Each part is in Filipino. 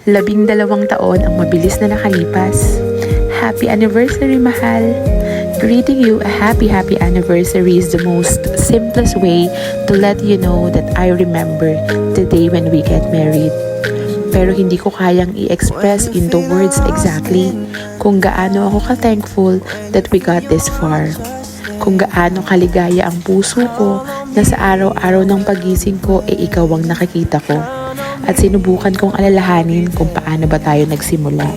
12 taon ang mabilis na nakalipas. Happy anniversary, mahal! Greeting you a happy anniversary is the most simplest way to let you know that I remember the day when we get married. Pero hindi ko kayang i-express into words exactly kung gaano ako ka-thankful that we got this far. Kung gaano kaligaya ang puso ko na sa araw-araw ng pagising ko ikaw ang nakikita ko. At sinubukan kong alalahanin kung paano ba tayo nagsimula.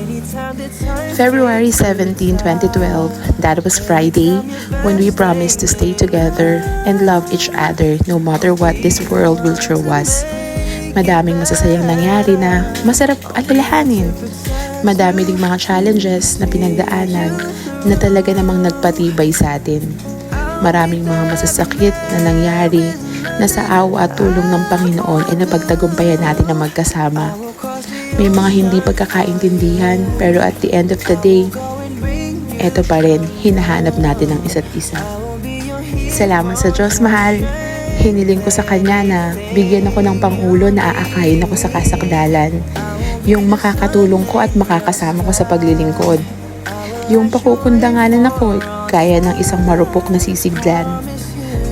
February 17, 2012, that was Friday when we promised to stay together and love each other no matter what this world will throw us. Madaming masasayang nangyari na masarap alalahanin. Madami ding mga challenges na pinagdaanan na talaga namang nagpatibay sa atin. Maraming mga masasakit na nangyari na sa awa at tulong ng Panginoon ay napagtagumpayan natin na magkasama. May mga hindi pagkakaintindihan pero at the end of the day, eto pa rin, hinahanap natin ang isa't isa. Salamat sa Diyos, mahal. Hiniling ko sa Kanya na bigyan ako ng pangulo na aakayin ako sa kasakdalan. Yung makakatulong ko at makakasama ko sa paglilingkod. Yung pakukundanganan ako gaya ng isang marupok na sisiglan.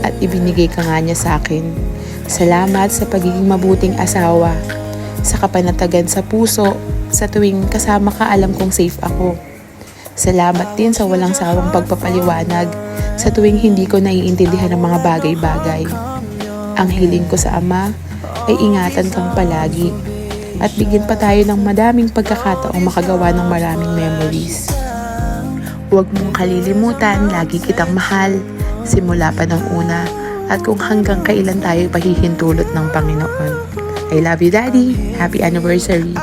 At ibinigay ka nga niya sa akin. Salamat sa pagiging mabuting asawa. Sa kapanatagan sa puso, sa tuwing kasama ka alam kong safe ako. Salamat din sa walang sawang pagpapaliwanag sa tuwing hindi ko naiintindihan ang mga bagay-bagay. Ang hiling ko sa Ama ay ingatan kang palagi at bigyan pa tayo ng madaming pagkakataong makagawa ng maraming memories. Huwag mong kalilimutan, lagi kitang mahal, simula pa ng una at kung hanggang kailan tayo pahihintulot ng Panginoon. I love you, Daddy. Happy anniversary.